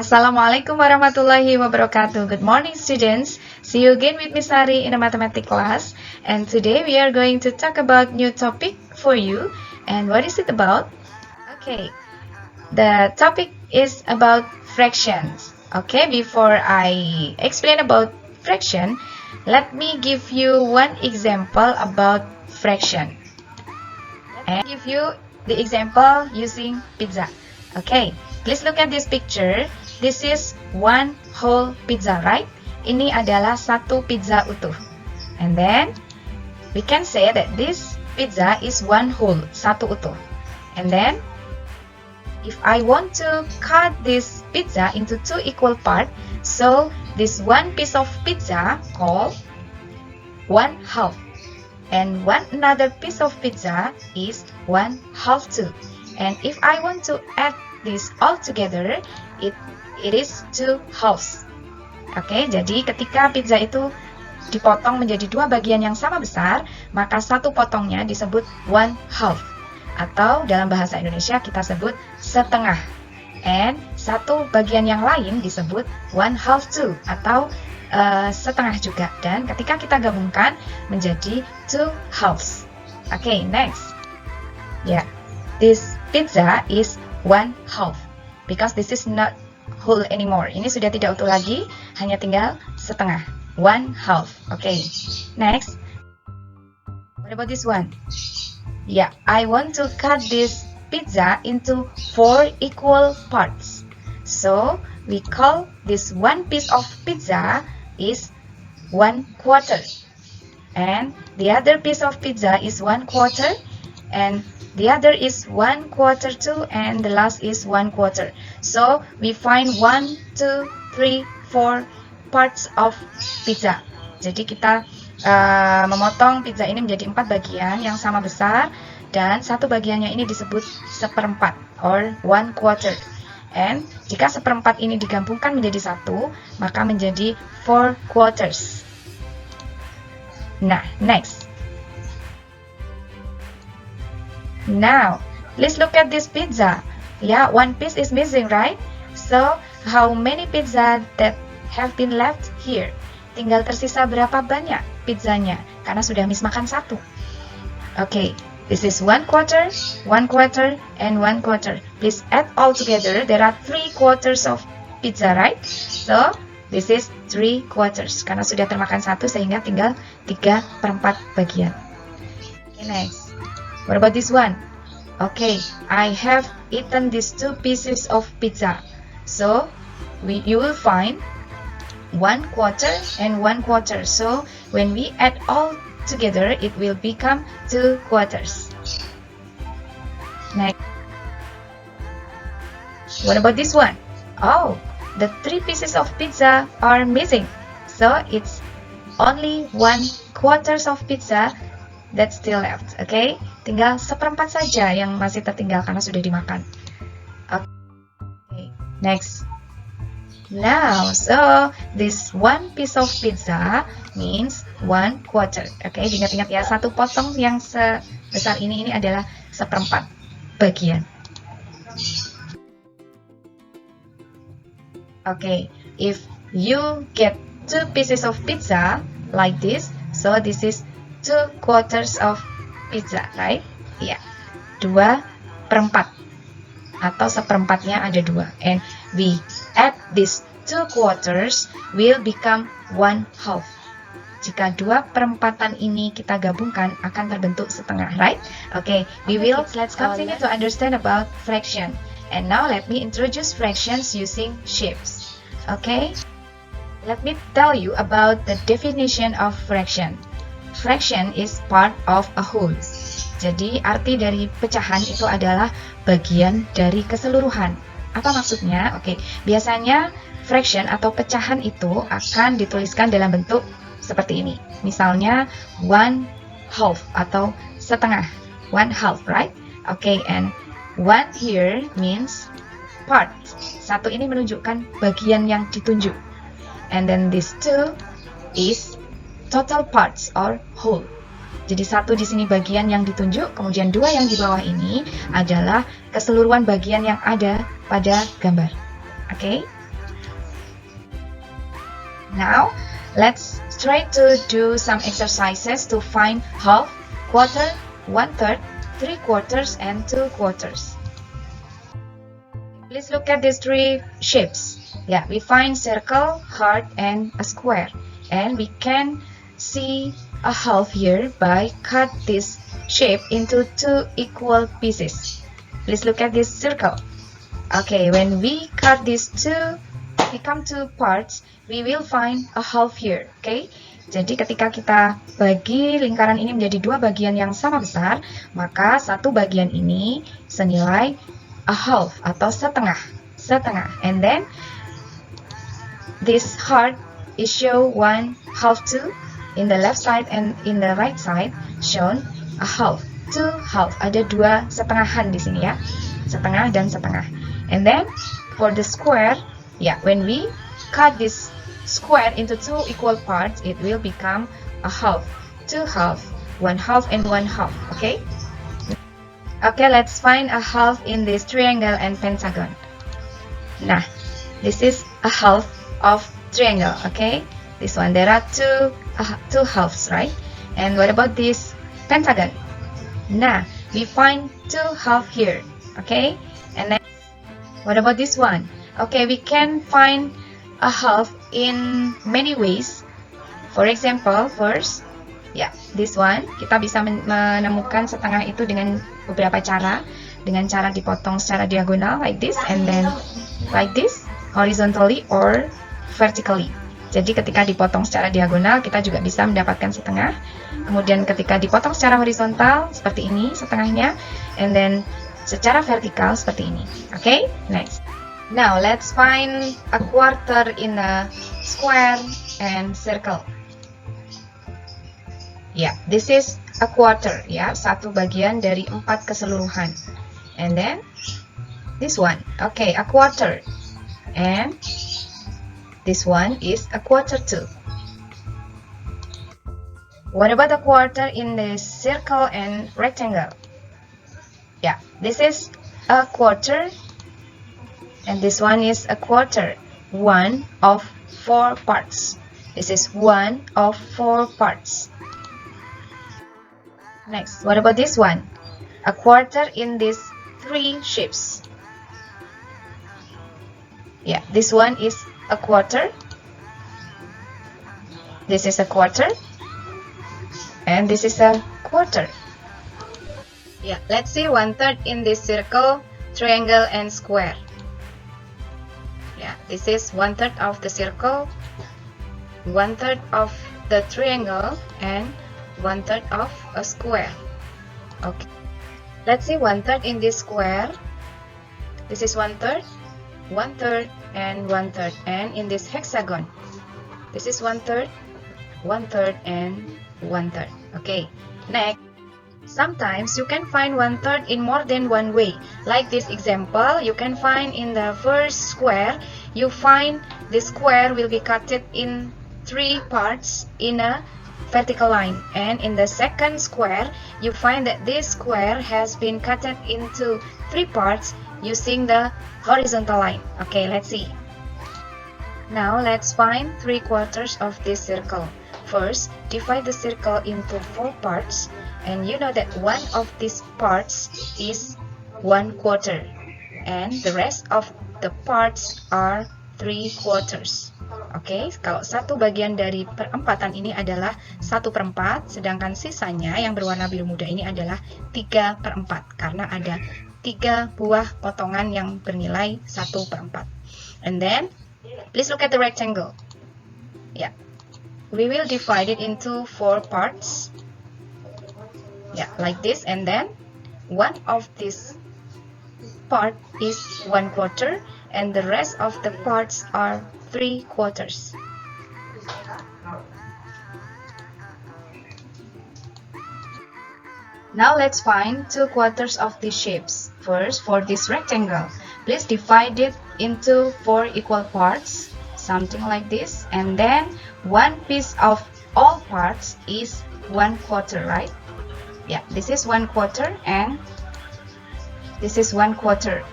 Assalamualaikum warahmatullahi wabarakatuh. Good morning, students. See you again with Miss Sari in a mathematics class. And today we are going to talk about new topic for you. And what is it about? Okay, the topic is about fractions. Okay, before I explain about fraction, let me give you one example about fraction. And give you the example using pizza. Okay, please look at this picture. This is one whole pizza, right? Ini adalah satu pizza utuh. And then we can say that this pizza is one whole, satu utuh. And then if I want to cut this pizza into two equal parts, so this one piece of pizza called one half. And one another piece of pizza is one half too. And if I want to add this all together, it is two halves. Oke, jadi ketika pizza itu dipotong menjadi dua bagian yang sama besar, maka satu potongnya disebut one half. Atau dalam bahasa Indonesia kita sebut setengah. And satu bagian yang lain disebut one half too, atau setengah juga. Dan ketika kita gabungkan menjadi two halves. Oke, next. Yeah, this pizza is one half. Because this is not whole anymore. Ini sudah tidak utuh lagi, hanya tinggal setengah. One half. Okay. Next. What about this one? Yeah, I want to cut this pizza into 4 equal parts. So, we call this one piece of pizza is 1/4. And the other piece of pizza is 1/4. And the other is 1/4 too, and the last is 1/4. So we find 1, 2, 3, 4 parts of pizza. Jadi kita memotong pizza ini menjadi 4 bagian yang sama besar, dan satu bagiannya ini disebut seperempat or 1/4. And jika seperempat ini digabungkan menjadi satu, maka menjadi 4 quarters. Nah, next. Now, let's look at this pizza. Yeah, one piece is missing, right? So, how many pizza that have been left here? Tinggal tersisa berapa banyak pizzanya? Karena sudah miss makan satu. Okay, this is 1/4, 1/4, and 1/4. Please add all together. There are 3/4 of pizza, right? So, this is 3/4. Karena sudah termakan satu, sehingga tinggal 3/4 bagian. Okay, next. What about this one? Okay, I have eaten these 2 pieces of pizza. So, you will find 1/4 and 1/4. So, when we add all together, it will become 2/4. Next. What about this one? Oh, the 3 pieces of pizza are missing. So, it's only 1/4 of pizza that's still left. Okay? Tinggal seperempat saja yang masih tertinggal karena sudah dimakan. Okay, next. Now, so this one piece of pizza means 1/4. Okay, ingat-ingat ya, satu potong yang sebesar ini adalah seperempat bagian. Okay, if you get 2 pieces of pizza like this, so this is 2/4 of pizza, right? Ya, 2/4 atau seperempatnya ada 2. And we add these 2/4 will become 1/2. Jika 2/4 ini kita gabungkan akan terbentuk setengah, right? Okay, let's continue to understand about fraction. And now let me introduce fractions using shapes. Okay? Let me tell you about the definition of fraction. Fraction is part of a whole. Jadi arti dari pecahan itu adalah bagian dari keseluruhan. Apa maksudnya? Oke, biasanya fraction atau pecahan itu akan dituliskan dalam bentuk seperti ini. Misalnya 1/2 atau setengah. 1/2, right? Oke, and 1 here means part. Satu ini menunjukkan bagian yang ditunjuk. And then this 2 is total parts or whole. Jadi satu di sini bagian yang ditunjuk, kemudian 2 yang di bawah ini adalah keseluruhan bagian yang ada pada gambar. Oke? Now, let's try to do some exercises to find half, quarter, 1/3, 3/4, and 2/4. Please look at these three shapes. Yeah, we find circle, heart, and a square. And we can see a half here by cut this shape into two equal pieces. Please look at this circle. Okay, when we cut these two become two parts, we will find a half here. Okay, jadi ketika kita bagi lingkaran ini menjadi dua bagian yang sama besar, maka satu bagian ini senilai a half atau setengah. And then this heart is show 1/2 too. In the left side and in the right side shown a half, 2/2. Ada dua setengahan di sini ya, setengah dan setengah. And then for the square, yeah, when we cut this square into two equal parts, it will become a half, 2/2, 1/2, and 1/2. Okay. Okay, let's find a half in this triangle and pentagon. Nah, this is a half of triangle. Okay, this one there are two halves, right? And what about this pentagon? Nah, we find two half here. Okay, and then what about this one? Okay, we can find a half in many ways. For example, first, yeah, this one, kita bisa menemukan setengah itu dengan beberapa cara. Dengan cara dipotong secara diagonal, like this, and then like this, horizontally or vertically. Jadi ketika dipotong secara diagonal, kita juga bisa mendapatkan setengah. Kemudian ketika dipotong secara horizontal, seperti ini setengahnya, and then secara vertikal seperti ini. Okay, next. Now, let's find a quarter in a square and circle. Yeah, this is a quarter, ya, satu bagian dari 4 keseluruhan. And then, this one, okay, a quarter. And this one is a quarter too. What about a quarter in the circle and rectangle? Yeah, this is a quarter. And this one is a quarter, 1 of 4 parts. This is 1 of 4 parts. Next, what about this one? A quarter in these 3 shapes. Yeah, this one is a quarter. This is a quarter. And this is a quarter. Yeah, let's see 1/3 in this circle, triangle, and square. Yeah, this is 1/3 of the circle, 1/3 of the triangle, and 1/3 of a square. Okay, let's see 1/3 in this square. This is 1/3, 1/3, and 1/3. And in this hexagon, this is 1/3, 1/3, and 1/3. Okay, next. Sometimes you can find 1/3 in more than one way. Like this example, you can find in the first square, you find the square will be cut in 3 parts in a vertical line. And in the second square, you find that this square has been cut into 3 parts using the horizontal line. Okay, let's see. Now let's find 3/4 of this circle. First, divide the circle into 4 parts. And you know that one of these parts is 1/4, and the rest of the parts are 3/4. Oke, kalau satu bagian dari perempatan ini adalah 1/4, sedangkan sisanya yang berwarna biru muda ini adalah 3/4, karena ada 3 buah potongan yang bernilai 1/4. And then, please look at the rectangle. Yeah, we will divide it into 4 parts. Yeah, like this, and then one of this part is 1/4, and the rest of the parts are 3/4. Now let's find 2/4 of these shapes. First, for this rectangle, please divide it into 4 equal parts, something like this, and then one piece of all parts is 1/4, right? Yeah, this is 1/4, and this is 1/4,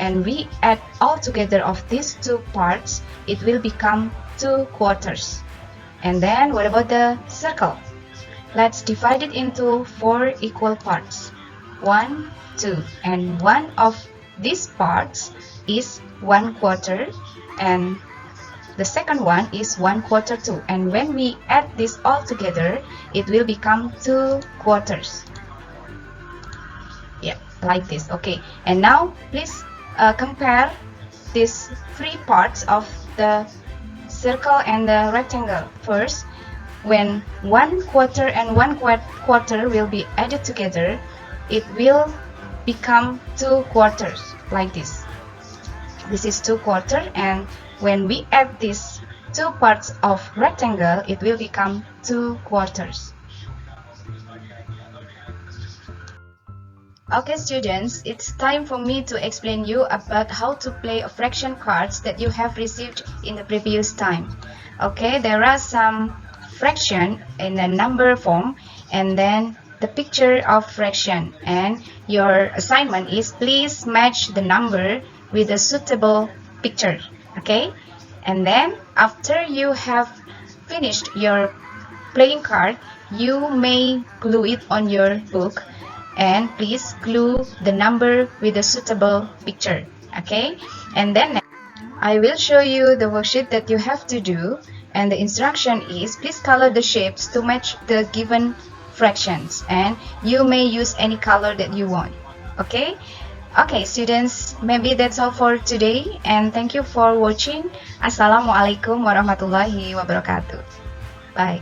and we add all together of these 2 parts, it will become 2 quarters. And then what about the circle? Let's divide it into 4 equal parts. 1, 2, and one of these parts is 1 quarter, and the second one is 1 quarter too. And when we add this all together, it will become 2 quarters. Yeah, like this. Okay, and now please compare these 3 parts of the circle and the rectangle. First, when 1 quarter and 1 quarter will be added together, it will become 2 quarters, like this. This is 2 quarter, and when we add these 2 parts of rectangle, it will become 2 quarters. Okay students, it's time for me to explain you about how to play a fraction cards that you have received in the previous time. Okay, there are some fraction in a number form and then the picture of fraction, and your assignment is please match the number with a suitable picture. Okay, and then after you have finished your playing card, you may glue it on your book, and please glue the number with a suitable picture. Okay, and then I will show you the worksheet that you have to do, and the instruction is please color the shapes to match the given fractions, and you may use any color that you want. Okay, students, maybe that's all for today, and thank you for watching. Assalamualaikum warahmatullahi wabarakatuh. Bye.